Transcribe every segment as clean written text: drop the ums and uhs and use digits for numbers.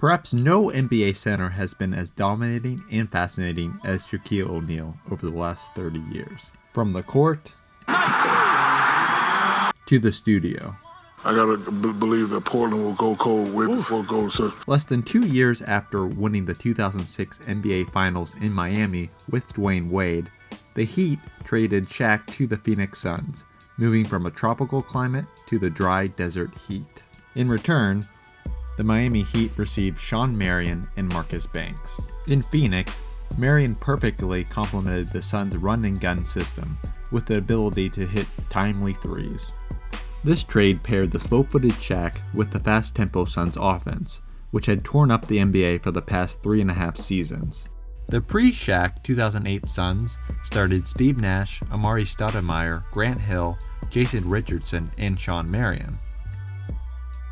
Perhaps no NBA center has been as dominating and fascinating as Shaquille O'Neal over the last 30 years. From the court to the studio. I gotta believe that Portland will go cold way before Golden State. Less than 2 years after winning the 2006 NBA Finals in Miami with Dwayne Wade, the Heat traded Shaq to the Phoenix Suns, moving from a tropical climate to the dry desert heat. In return, the Miami Heat received Shawn Marion and Marcus Banks. In Phoenix, Marion perfectly complemented the Suns' run-and-gun system with the ability to hit timely threes. This trade paired the slow-footed Shaq with the fast-tempo Suns offense, which had torn up the NBA for the past 3.5 seasons. The pre-Shaq 2008 Suns started Steve Nash, Amari Stoudemire, Grant Hill, Jason Richardson, and Shawn Marion.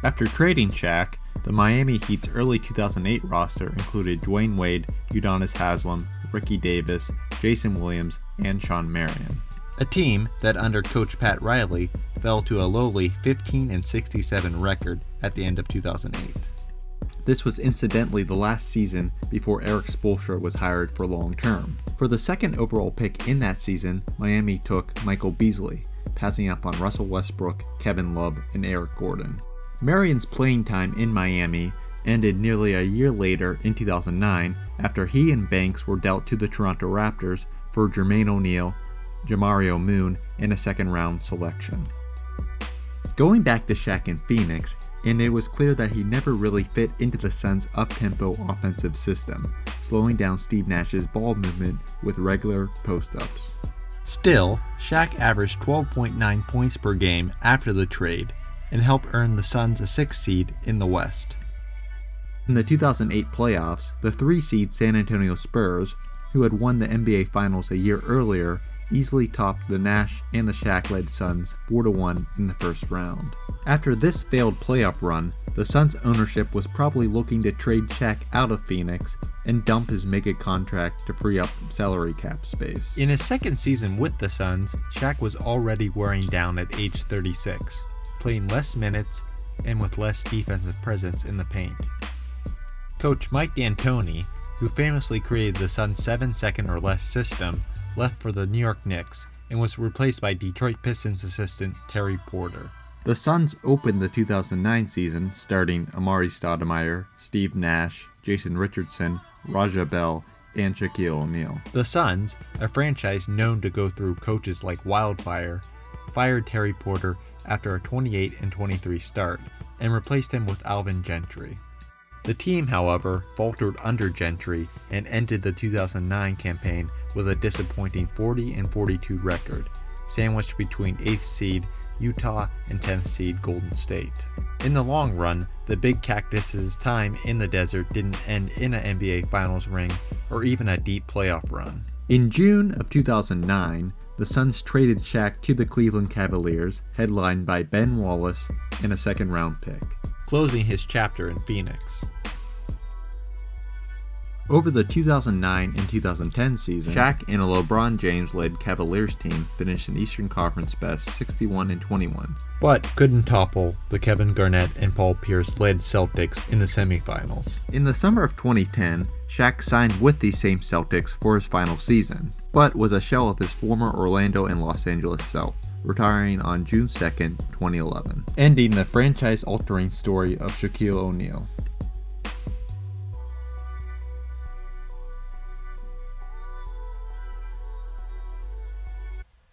After trading Shaq, the Miami Heat's early 2008 roster included Dwayne Wade, Udonis Haslem, Ricky Davis, Jason Williams, and Shawn Marion. A team that under coach Pat Riley fell to a lowly 15-67 record at the end of 2008. This was incidentally the last season before Eric Spoelstra was hired for long term. For the second overall pick in that season, Miami took Michael Beasley, passing up on Russell Westbrook, Kevin Love, and Eric Gordon. Marion's playing time in Miami ended nearly a year later in 2009 after he and Banks were dealt to the Toronto Raptors for Jermaine O'Neal, Jamario Moon, and a second-round selection. Going back to Shaq in Phoenix, and it was clear that he never really fit into the Suns' up-tempo offensive system, slowing down Steve Nash's ball movement with regular post-ups. Still, Shaq averaged 12.9 points per game after the trade, and helped earn the Suns a 6th seed in the West. In the 2008 playoffs, the 3-seed San Antonio Spurs, who had won the NBA Finals a year earlier, easily topped the Nash and the Shaq-led Suns 4-1 in the first round. After this failed playoff run, the Suns' ownership was probably looking to trade Shaq out of Phoenix and dump his mega contract to free up salary cap space. In his second season with the Suns, Shaq was already wearing down at age 36, playing less minutes and with less defensive presence in the paint. Coach Mike D'Antoni, who famously created the Suns' 7-second or less system, left for the New York Knicks and was replaced by Detroit Pistons assistant Terry Porter. The Suns opened the 2009 season starting Amari Stoudemire, Steve Nash, Jason Richardson, Raja Bell, and Shaquille O'Neal. The Suns, a franchise known to go through coaches like wildfire, fired Terry Porter after a 28-23 start and replaced him with Alvin Gentry. The team, however, faltered under Gentry and ended the 2009 campaign with a disappointing 40-42 record, sandwiched between 8th seed Utah and 10th seed Golden State. In the long run, the Big Cactus's time in the desert didn't end in an NBA Finals ring or even a deep playoff run. In June of 2009, the Suns traded Shaq to the Cleveland Cavaliers, headlined by Ben Wallace and a second-round pick, closing his chapter in Phoenix. Over the 2009 and 2010 season, Shaq and a LeBron James-led Cavaliers team finished an Eastern Conference best 61-21, but couldn't topple the Kevin Garnett and Paul Pierce-led Celtics in the semifinals. In the summer of 2010, Shaq signed with these same Celtics for his final season, but was a shell of his former Orlando and Los Angeles self, retiring on June 2, 2011, ending the franchise-altering story of Shaquille O'Neal.